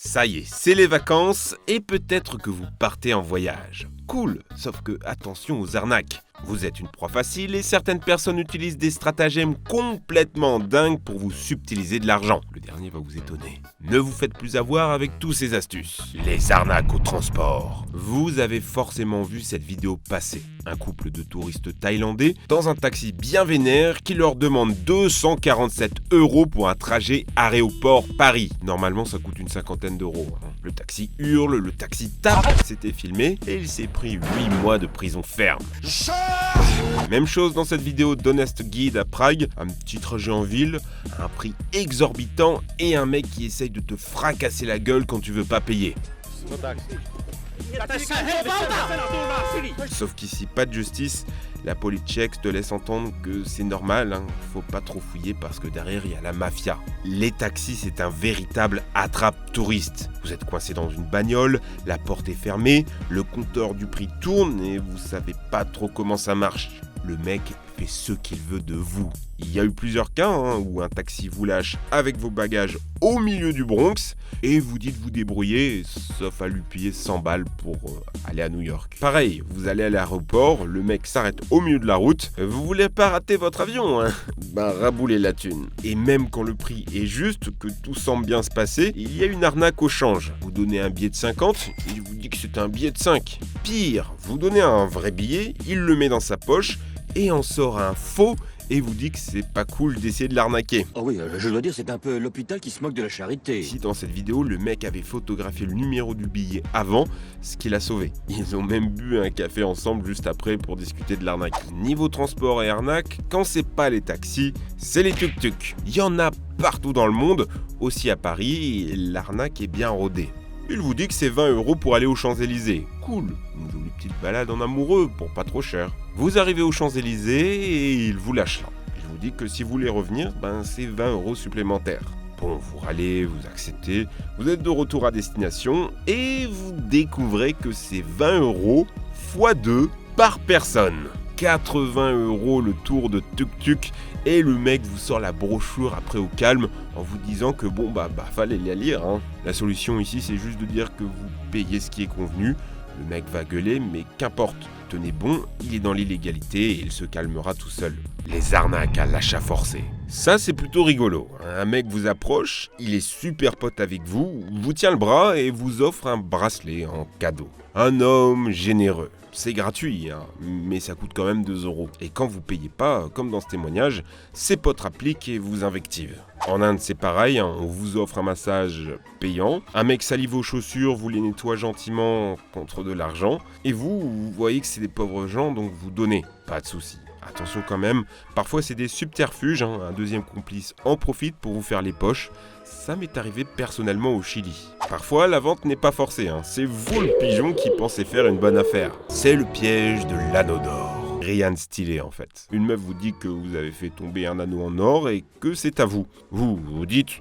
Ça y est, c'est les vacances et peut-être que vous partez en voyage. Cool, sauf que attention aux arnaques. Vous êtes une proie facile et certaines personnes utilisent des stratagèmes complètement dingues pour vous subtiliser de l'argent. Le dernier va vous étonner. Ne vous faites plus avoir avec tous ces astuces. Les arnaques au transport. Vous avez forcément vu cette vidéo passer. Un couple de touristes thaïlandais dans un taxi bien vénère qui leur demande 247 € pour un trajet aéroport-Paris. Normalement, ça coûte une cinquantaine d'euros. Le taxi hurle, le taxi tape. C'était filmé et il s'est pris 8 mois de prison ferme. Même chose dans cette vidéo d'Honest Guide à Prague, un petit trajet en ville, un prix exorbitant et un mec qui essaye de te fracasser la gueule quand tu veux pas payer. Sauf qu'ici, pas de justice, la police tchèque te laisse entendre que c'est normal, faut pas trop fouiller parce que derrière il y a la mafia. Les taxis, c'est un véritable attrape-touriste. Vous êtes coincé dans une bagnole, la porte est fermée, le compteur du prix tourne et vous savez pas trop comment ça marche. Le mec fait ce qu'il veut de vous. Il y a eu plusieurs cas où un taxi vous lâche avec vos bagages au milieu du Bronx et vous dites vous débrouiller, sauf à lui payer 100 balles pour aller à New York. Pareil, vous allez à l'aéroport, le mec s'arrête au milieu de la route, vous voulez pas rater votre avion, raboulez la thune. Et même quand le prix est juste, que tout semble bien se passer, il y a une arnaque au change. Vous donnez un billet de 50, il vous dit que c'est un billet de 5. Pire, vous donnez un vrai billet, il le met dans sa poche et en sort un faux et vous dit que c'est pas cool d'essayer de l'arnaquer. Oh oui, je dois dire, c'est un peu l'hôpital qui se moque de la charité. Ici, dans cette vidéo, le mec avait photographié le numéro du billet avant, ce qui l'a sauvé. Ils ont même bu un café ensemble juste après pour discuter de l'arnaque. Niveau transport et arnaque, quand c'est pas les taxis, c'est les tuk-tuk. Il y en a partout dans le monde, aussi à Paris, et l'arnaque est bien rodée. Il vous dit que c'est 20 € pour aller aux Champs-Élysées. Cool, une jolie petite balade en amoureux pour pas trop cher. Vous arrivez aux Champs-Élysées et il vous lâche là. Il vous dit que si vous voulez revenir, c'est 20 € supplémentaires. Bon, vous râlez, vous acceptez, vous êtes de retour à destination et vous découvrez que c'est 20 € x 2 par personne. 80 € le tour de tuk-tuk et le mec vous sort la brochure après au calme en vous disant que fallait la lire. La solution ici c'est juste de dire que vous payez ce qui est convenu. Le mec va gueuler mais qu'importe, tenez bon, il est dans l'illégalité et il se calmera tout seul. Les arnaques à l'achat forcé. Ça c'est plutôt rigolo. Un mec vous approche, il est super pote avec vous, vous tient le bras et vous offre un bracelet en cadeau. Un homme généreux. C'est gratuit, mais ça coûte quand même 2 €. Et quand vous payez pas, comme dans ce témoignage, ses potes appliquent et vous invectivent. En Inde, c'est pareil, on vous offre un massage payant. Un mec salit vos chaussures, vous les nettoie gentiment contre de l'argent. Et vous voyez que c'est des pauvres gens, donc vous donnez. Pas de souci. Attention quand même, parfois c'est des subterfuges, un deuxième complice en profite pour vous faire les poches. Ça m'est arrivé personnellement au Chili. Parfois la vente n'est pas forcée, c'est vous le pigeon qui pensez faire une bonne affaire. C'est le piège de l'anneau d'or. Rien de stylé en fait. Une meuf vous dit que vous avez fait tomber un anneau en or et que c'est à vous. Vous dites,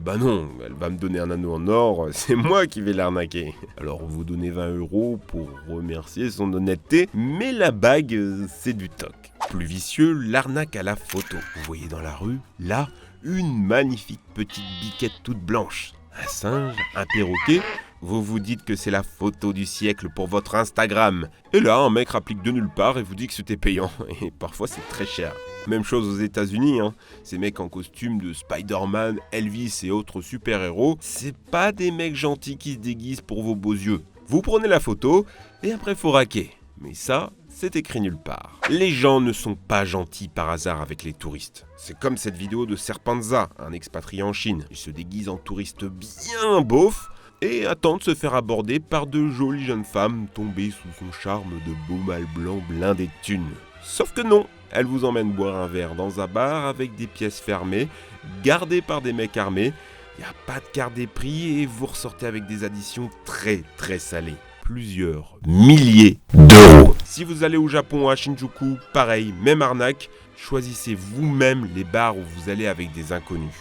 non, elle va me donner un anneau en or, c'est moi qui vais l'arnaquer. Alors vous donnez 20 € pour remercier son honnêteté, mais la bague, c'est du toc. Plus vicieux, l'arnaque à la photo. Vous voyez dans la rue, là, une magnifique petite biquette toute blanche. Un singe, un perroquet, vous vous dites que c'est la photo du siècle pour votre Instagram. Et là, un mec rapplique de nulle part et vous dit que c'était payant. Et parfois, c'est très cher. Même chose aux États-Unis, Ces mecs en costume de Spider-Man, Elvis et autres super-héros, c'est pas des mecs gentils qui se déguisent pour vos beaux yeux. Vous prenez la photo et après, faut raquer. Mais ça, c'est écrit nulle part. Les gens ne sont pas gentils par hasard avec les touristes. C'est comme cette vidéo de Serpanza, un expatrié en Chine. Il se déguise en touriste bien beauf et attend de se faire aborder par de jolies jeunes femmes tombées sous son charme de beau mâle blanc blindé de thunes. Sauf que non, elle vous emmène boire un verre dans un bar avec des pièces fermées, gardées par des mecs armés. Il n'y a pas de carte des prix et vous ressortez avec des additions très très salées. Plusieurs milliers d'euros. Si vous allez au Japon, à Shinjuku, pareil, même arnaque, choisissez vous-même les bars où vous allez avec des inconnus.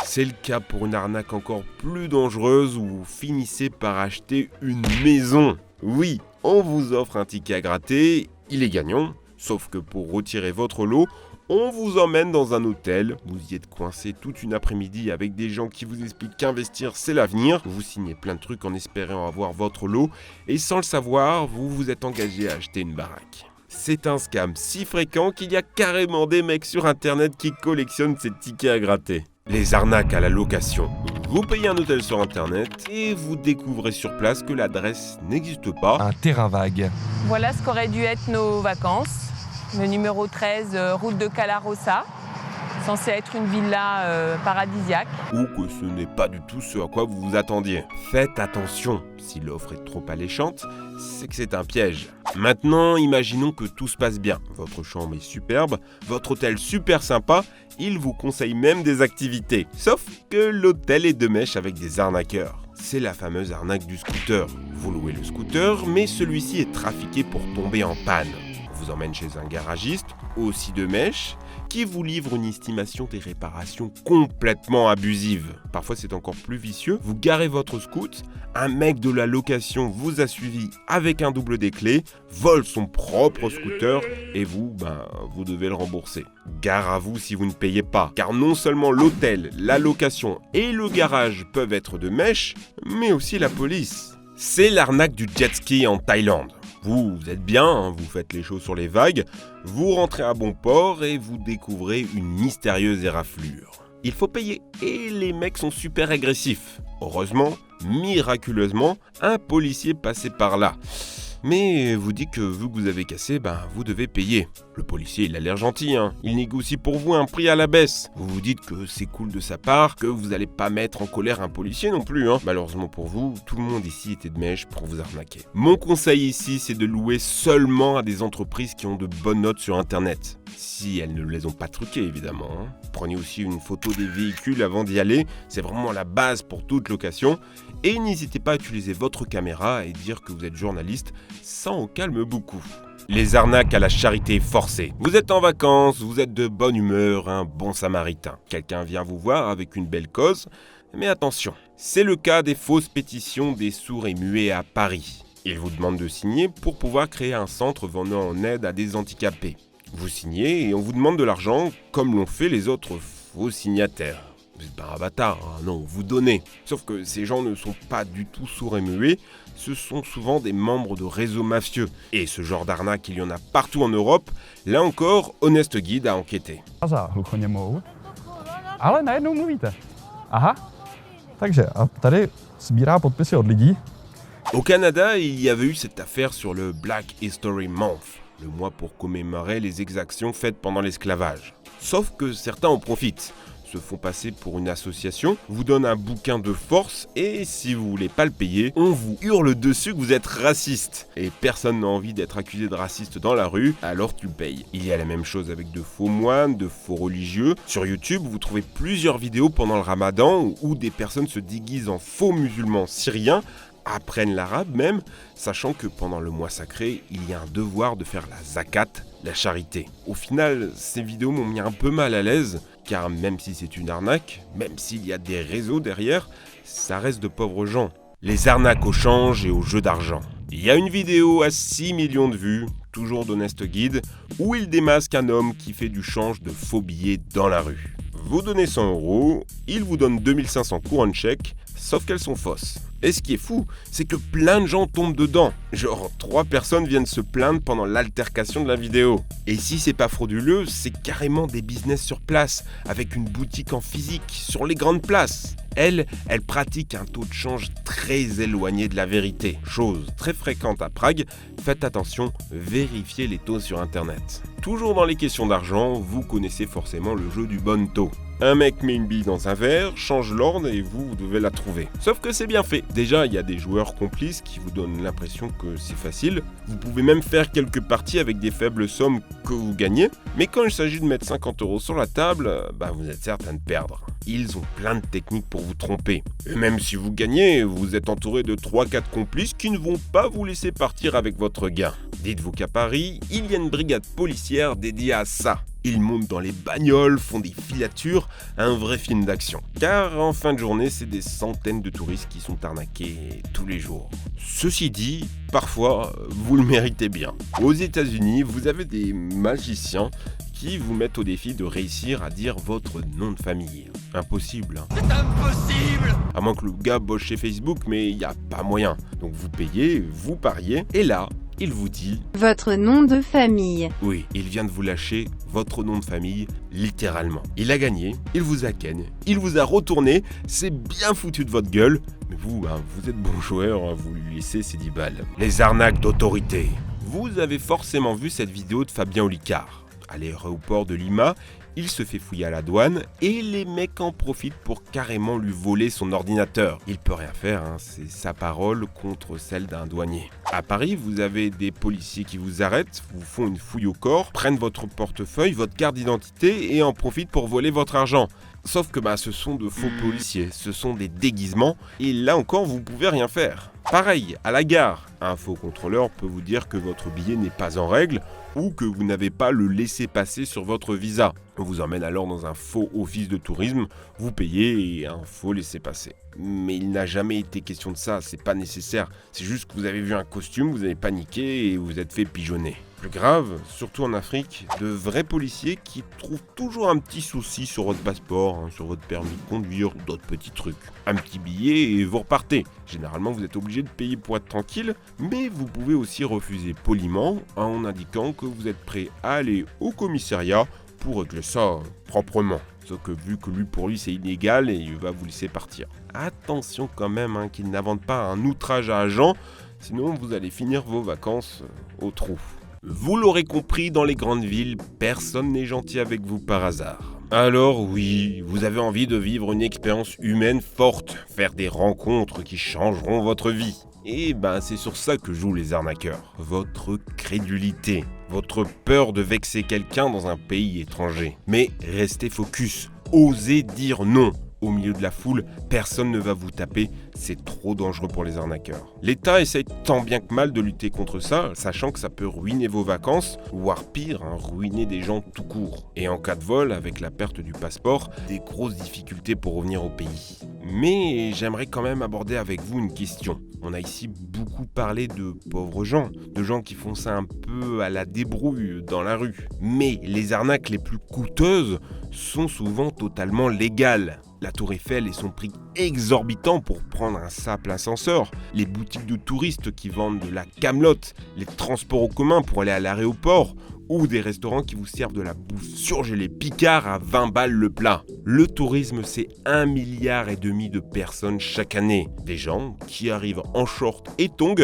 C'est le cas pour une arnaque encore plus dangereuse où vous finissez par acheter une maison. Oui, on vous offre un ticket à gratter, il est gagnant, sauf que pour retirer votre lot, On vous emmène dans un hôtel, vous y êtes coincé toute une après-midi avec des gens qui vous expliquent qu'investir c'est l'avenir, vous signez plein de trucs en espérant avoir votre lot, et sans le savoir, vous vous êtes engagé à acheter une baraque. C'est un scam si fréquent qu'il y a carrément des mecs sur internet qui collectionnent ces tickets à gratter. Les arnaques à la location. Vous payez un hôtel sur internet et vous découvrez sur place que l'adresse n'existe pas. Un terrain vague. Voilà ce qu'auraient dû être nos vacances. Le numéro 13, route de Calarossa, censé être une villa paradisiaque. Ou que ce n'est pas du tout ce à quoi vous vous attendiez. Faites attention, si l'offre est trop alléchante, c'est que c'est un piège. Maintenant, imaginons que tout se passe bien. Votre chambre est superbe, votre hôtel super sympa, il vous conseille même des activités. Sauf que l'hôtel est de mèche avec des arnaqueurs. C'est la fameuse arnaque du scooter. Vous louez le scooter, mais celui-ci est trafiqué pour tomber en panne. On vous emmène chez un garagiste, aussi de mèche, qui vous livre une estimation des réparations complètement abusive. Parfois c'est encore plus vicieux, vous garez votre scoot, un mec de la location vous a suivi avec un double des clés, vole son propre scooter et vous devez le rembourser. Gare à vous si vous ne payez pas, car non seulement l'hôtel, la location et le garage peuvent être de mèche, mais aussi la police. C'est l'arnaque du jet ski en Thaïlande. Vous êtes bien, vous faites les choses sur les vagues, vous rentrez à bon port et vous découvrez une mystérieuse éraflure. Il faut payer et les mecs sont super agressifs. Heureusement, miraculeusement, un policier passait par là. Mais vous dit que vu que vous avez cassé, vous devez payer. Le policier, il a l'air gentil, il négocie pour vous un prix à la baisse. Vous vous dites que c'est cool de sa part, que vous n'allez pas mettre en colère un policier non plus. Malheureusement pour vous, tout le monde ici était de mèche pour vous arnaquer. Mon conseil ici, c'est de louer seulement à des entreprises qui ont de bonnes notes sur internet. Si elles ne les ont pas truquées évidemment. Prenez aussi une photo des véhicules avant d'y aller, c'est vraiment la base pour toute location. Et n'hésitez pas à utiliser votre caméra et dire que vous êtes journaliste, ça en calme beaucoup. Les arnaques à la charité forcée. Vous êtes en vacances, vous êtes de bonne humeur, un bon samaritain. Quelqu'un vient vous voir avec une belle cause, mais attention, c'est le cas des fausses pétitions des sourds et muets à Paris. Ils vous demandent de signer pour pouvoir créer un centre venant en aide à des handicapés. Vous signez et on vous demande de l'argent comme l'ont fait les autres faux signataires. Vous n'êtes pas un bâtard, non, vous donnez. Sauf que ces gens ne sont pas du tout sourds et muets, ce sont souvent des membres de réseaux mafieux. Et ce genre d'arnaque, il y en a partout en Europe. Là encore, Honest Guide a enquêté. Ale najednou mluvíte. Aha. Takže a tady sbírá podpisy od lidí. Au Canada, il y avait eu cette affaire sur le Black History Month, le mois pour commémorer les exactions faites pendant l'esclavage. Sauf que certains en profitent, se font passer pour une association, vous donnent un bouquin de force et si vous voulez pas le payer, on vous hurle dessus que vous êtes raciste. Et personne n'a envie d'être accusé de raciste dans la rue, alors tu payes. Il y a la même chose avec de faux moines, de faux religieux. Sur YouTube, vous trouvez plusieurs vidéos pendant le Ramadan où des personnes se déguisent en faux musulmans syriens, apprennent l'arabe même, sachant que pendant le mois sacré, il y a un devoir de faire la zakat, la charité. Au final, ces vidéos m'ont mis un peu mal à l'aise, car même si c'est une arnaque, même s'il y a des réseaux derrière, ça reste de pauvres gens. Les arnaques au change et au jeu d'argent. Il y a une vidéo à 6 millions de vues, toujours d'Honest Guide, où il démasque un homme qui fait du change de faux billets dans la rue. Vous donnez 100 €, il vous donne 2500 couronnes chèques, sauf qu'elles sont fausses. Et ce qui est fou, c'est que plein de gens tombent dedans. Genre 3 personnes viennent se plaindre pendant l'altercation de la vidéo. Et si c'est pas frauduleux, c'est carrément des business sur place, avec une boutique en physique, sur les grandes places. Elle pratique un taux de change très éloigné de la vérité. Chose très fréquente à Prague, faites attention, vérifiez les taux sur internet. Toujours dans les questions d'argent, vous connaissez forcément le jeu du bon taux. Un mec met une bille dans un verre, change l'ordre et vous devez la trouver. Sauf que c'est bien fait. Déjà, il y a des joueurs complices qui vous donnent l'impression que c'est facile. Vous pouvez même faire quelques parties avec des faibles sommes que vous gagnez. Mais quand il s'agit de mettre 50 € sur la table, vous êtes certain de perdre. Ils ont plein de techniques pour vous tromper. Et même si vous gagnez, vous êtes entouré de 3-4 complices qui ne vont pas vous laisser partir avec votre gain. Dites-vous qu'à Paris, il y a une brigade policière dédiée à ça. Ils montent dans les bagnoles, font des filatures, un vrai film d'action. Car en fin de journée, c'est des centaines de touristes qui sont arnaqués tous les jours. Ceci dit, parfois, vous le méritez bien. Aux États-Unis, vous avez des magiciens qui vous mettent au défi de réussir à dire votre nom de famille. Impossible, hein. C'est impossible! À moins que le gars bosse chez Facebook, mais il n'y a pas moyen. Donc vous payez, vous pariez, et là, il vous dit... Votre nom de famille. Oui, il vient de vous lâcher votre nom de famille, littéralement. Il a gagné, il vous a ken, il vous a retourné, c'est bien foutu de votre gueule, mais vous, vous êtes bon joueur, vous lui laissez ses 10 balles. Les arnaques d'autorité. Vous avez forcément vu cette vidéo de Fabien Olicard. À l'aéroport de Lima, il se fait fouiller à la douane et les mecs en profitent pour carrément lui voler son ordinateur. Il peut rien faire, c'est sa parole contre celle d'un douanier. À Paris, vous avez des policiers qui vous arrêtent, vous font une fouille au corps, prennent votre portefeuille, votre carte d'identité et en profitent pour voler votre argent. Sauf que ce sont de faux policiers, ce sont des déguisements et là encore vous pouvez rien faire. Pareil, à la gare, un faux contrôleur peut vous dire que votre billet n'est pas en règle ou que vous n'avez pas le laissez-passer sur votre visa. On vous emmène alors dans un faux office de tourisme, vous payez et un faux laissez-passer. Mais il n'a jamais été question de ça, c'est pas nécessaire. C'est juste que vous avez vu un costume, vous avez paniqué et vous vous êtes fait pigeonner. Plus grave, surtout en Afrique, de vrais policiers qui trouvent toujours un petit souci sur votre passeport, sur votre permis de conduire, d'autres petits trucs. Un petit billet et vous repartez. Généralement, vous êtes obligé de payer pour être tranquille, mais vous pouvez aussi refuser poliment en indiquant que vous êtes prêt à aller au commissariat pour régler ça proprement. Sauf que vu que pour lui c'est illégal et il va vous laisser partir. Attention quand même qu'il n'invente pas un outrage à agent, sinon vous allez finir vos vacances au trou. Vous l'aurez compris, dans les grandes villes, personne n'est gentil avec vous par hasard. Alors oui, vous avez envie de vivre une expérience humaine forte, faire des rencontres qui changeront votre vie. Et c'est sur ça que jouent les arnaqueurs. Votre crédulité, votre peur de vexer quelqu'un dans un pays étranger. Mais restez focus, osez dire non. Au milieu de la foule, personne ne va vous taper, c'est trop dangereux pour les arnaqueurs. L'État essaye tant bien que mal de lutter contre ça, sachant que ça peut ruiner vos vacances, voire pire, ruiner des gens tout court. Et en cas de vol, avec la perte du passeport, des grosses difficultés pour revenir au pays. Mais j'aimerais quand même aborder avec vous une question. On a ici beaucoup parlé de pauvres gens, de gens qui font ça un peu à la débrouille dans la rue. Mais les arnaques les plus coûteuses sont souvent totalement légales. La Tour Eiffel et son prix exorbitant pour prendre un simple ascenseur, les boutiques de touristes qui vendent de la camelote, les transports en commun pour aller à l'aéroport, ou des restaurants qui vous servent de la bouffe surgelée Picard à 20 balles le plat. Le tourisme, c'est 1,5 milliard de personnes chaque année. Des gens qui arrivent en short et tongs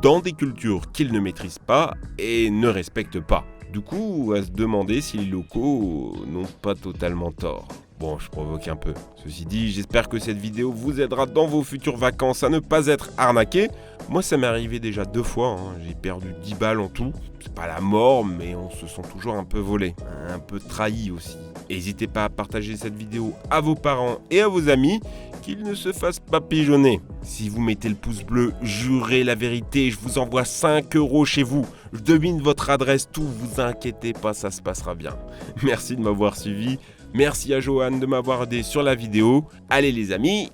dans des cultures qu'ils ne maîtrisent pas et ne respectent pas. Du coup, à se demander si les locaux n'ont pas totalement tort. Bon, je provoque un peu. Ceci dit, j'espère que cette vidéo vous aidera dans vos futures vacances à ne pas être arnaqué. Moi, ça m'est arrivé déjà 2 fois. J'ai perdu 10 balles en tout. C'est pas la mort, mais on se sent toujours un peu volé. Un peu trahi aussi. N'hésitez pas à partager cette vidéo à vos parents et à vos amis, qu'ils ne se fassent pas pigeonner. Si vous mettez le pouce bleu, jurez la vérité, je vous envoie 5 € chez vous. Je devine votre adresse, tout, vous inquiétez pas, ça se passera bien. Merci de m'avoir suivi. Merci à Johan de m'avoir aidé sur la vidéo. Allez les amis,